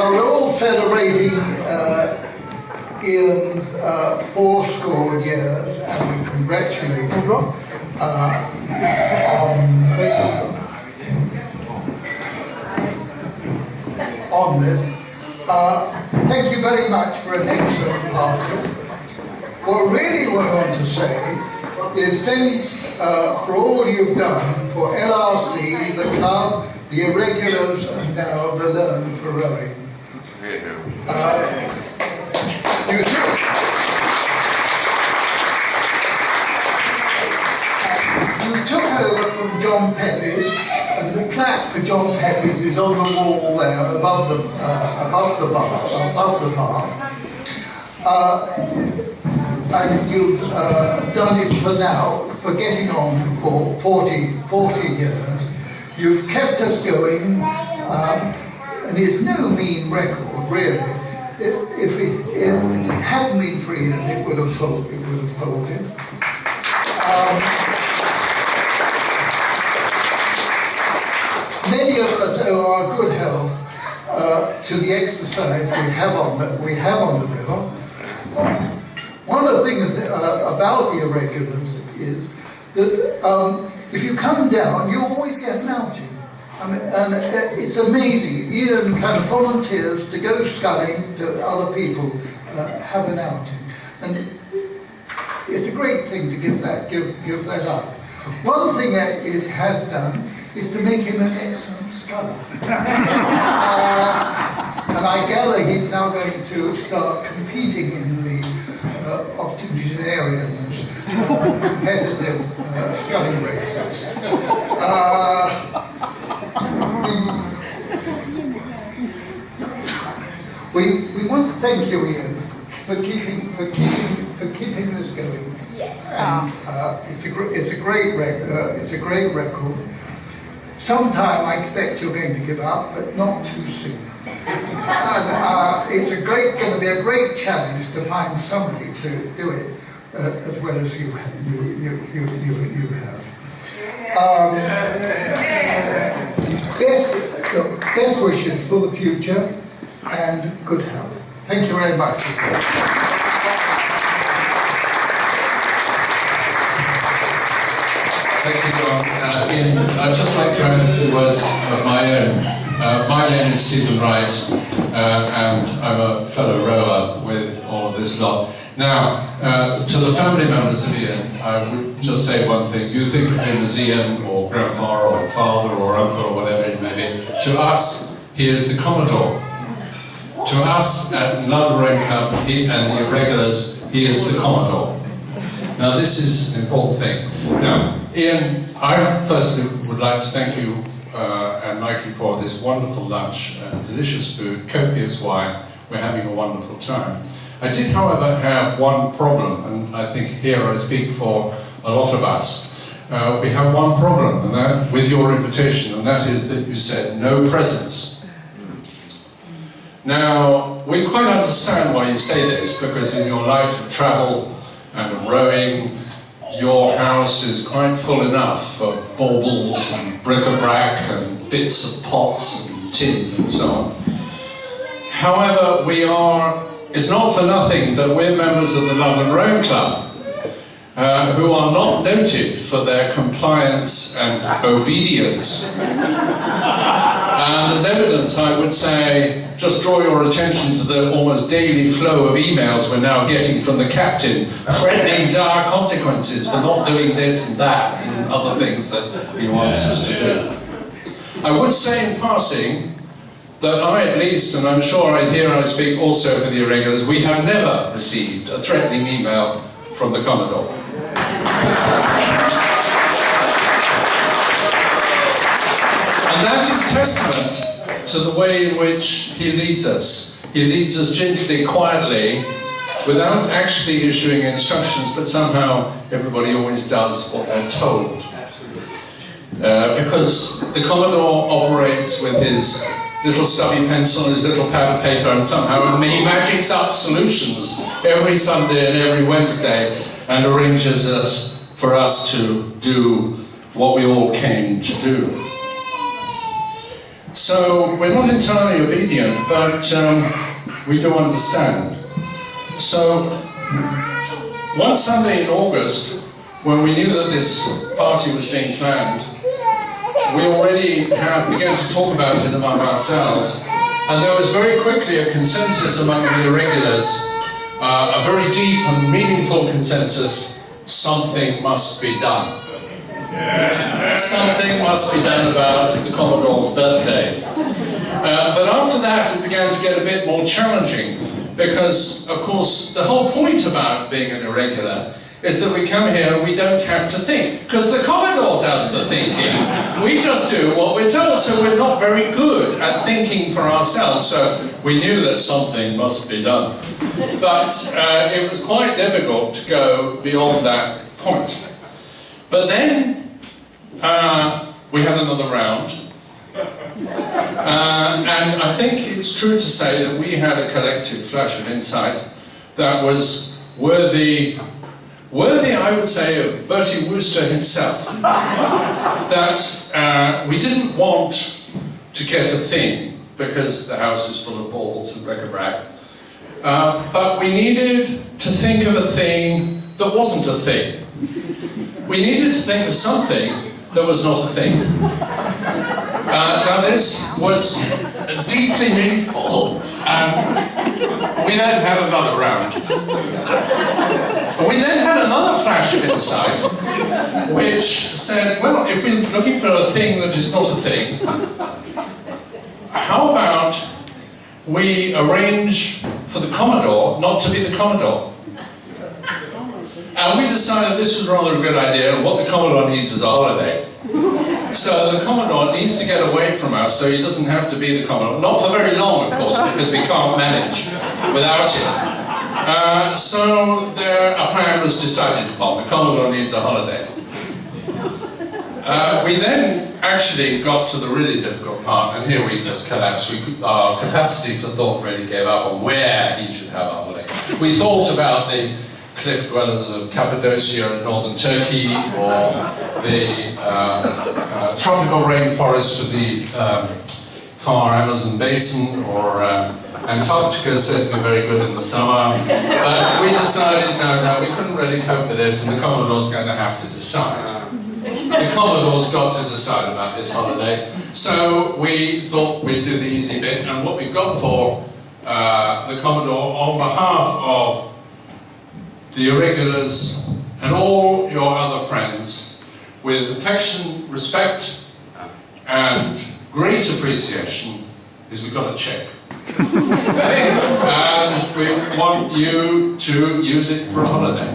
Well, we're all celebrating Ian's 80 years, and we congratulate him on this. Thank you very much for an excellent party. What really what I want to say is thanks for all you've done for LRC, the club, the Irregulars, and now the Learn for Rowing. You took over from John Pepys, and the plaque for John Pepys is on the wall there above the bar. And you've done it for now, for getting on for 40 years. You've kept us going, and it's no mean record, really. If it hadn't been for Ian, it would have folded. Many of us owe our good health to the exercise we have on the river. One of the things about the Irregulars is that if you come down, you always get an outing. I mean, and it's amazing. Ian kind of volunteers to go sculling to other people have an outing, and it's a great thing to give that up. One thing that it has done is to make him an excellent sculler. And I gather he's now going to start competing in the octogenarians competitive sculling races. We want to thank you, Ian, for keeping this going. Yes. And it's a great record. Sometime I expect you're going to give up, but not too soon. And it's going to be a great challenge to find somebody to do it as well as you have. Best wishes for the future and good health. Thank you very much. Thank you, John. Ian, I'd just like to add a few words of my own. My name is Stephen Wright, and I'm a fellow rower with all of this lot. Now, to the family members of Ian, I would just say one thing. You think of him as Ian, or grandma, or father, or uncle, or whatever it may be. To us, he is the Commodore. To us at London Rowing Club and the Irregulars, he is the Commodore. Now, this is an important thing. Now, Ian, I personally would like to thank you and Mikey for this wonderful lunch, delicious food, copious wine. We're having a wonderful time. I did, however, have one problem, and I think here I speak for a lot of us. We have one problem, and that with your invitation, and that is that you said no presents. Now, we quite understand why you say this, because in your life of travel and of rowing, your house is quite full enough for baubles and bric-a-brac and bits of pots and tin and so on. However, it's not for nothing that we're members of the London Rowing Club, who are not noted for their compliance and obedience. And as evidence, I would say, just draw your attention to the almost daily flow of emails we're now getting from the captain, threatening dire consequences for not doing this and that and other things that he wants us to do. I would say in passing that I, at least, and I'm sure I speak also for the Irregulars, we have never received a threatening email from the Commodore. And that is testament to the way in which he leads us. He leads us gently, quietly, without actually issuing instructions, but somehow everybody always does what they're told. Because the Commodore operates with his little stubby pencil and his little pad of paper, and somehow he magics up solutions every Sunday and every Wednesday and arranges for us to do what we all came to do. So we're not entirely obedient, but we do understand. So one Sunday in August, when we knew that this party was being planned, we already began to talk about it among ourselves, and there was very quickly a consensus among the irregulars, a very deep and meaningful consensus: something must be done. Something must be done about the Commodore's birthday. But after that, it began to get a bit more challenging, because, of course, the whole point about being an irregular is that we come here and we don't have to think, because the Commodore does the thinking. We just do what we're told, so we're not very good at thinking for ourselves, so we knew that something must be done. But it was quite difficult to go beyond that point. But then we had another round, and I think it's true to say that we had a collective flash of insight that was worthy, I would say, of Bertie Wooster himself. That we didn't want to get a thing, because the house is full of balls and bric-a-brac, but we needed to think of a thing that wasn't a thing. We needed to think of something that was not a thing. Now this was deeply meaningful, we then had another round. We then had another flash of insight, which said, well, if we're looking for a thing that is not a thing, how about we arrange for the Commodore not to be the Commodore? And we decided this was rather a good idea, and what the Commodore needs is a holiday. So the Commodore needs to get away from us, so he doesn't have to be the Commodore. Not for very long, of course, because we can't manage without him. So a plan was decided upon. The Commodore needs a holiday. We then actually got to the really difficult part, and here we just collapsed. Our capacity for thought really gave up on where he should have a holiday. We thought about the cliff dwellers of Cappadocia in northern Turkey, or the tropical rainforest of the far Amazon basin, or Antarctica, certainly very good in the summer. But we decided, no, we couldn't really cope with this, and the Commodore's going to have to decide. The Commodore's got to decide about this holiday. So we thought we'd do the easy bit, and what we've got for the Commodore, on behalf of the irregulars and all your other friends, with affection, respect, and great appreciation, is we've got a cheque. And we want you to use it for a holiday.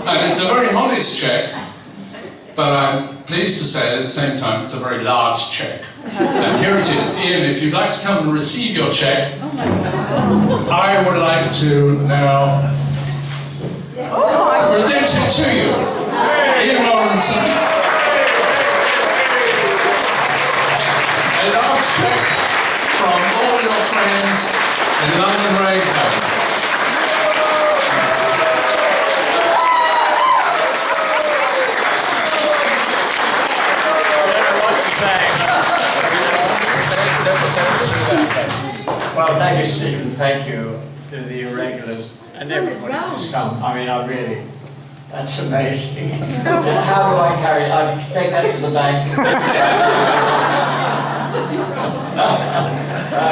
And it's a very modest cheque, but I'm pleased to say at the same time it's a very large cheque. And here it is. Ian, if you'd like to come and receive your cheque, I would like to now present it to you. Ian Lawrenson. A large cheque from all your friends in London Rainbow. Well, thank you, Stephen. Thank you to the irregulars and everybody who's come. I mean, that's amazing. How do I carry it? I take that to the bank. Oh,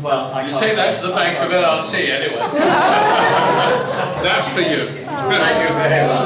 well, I You take that to the bank of LRC anyway. That's for you. Thank you very much.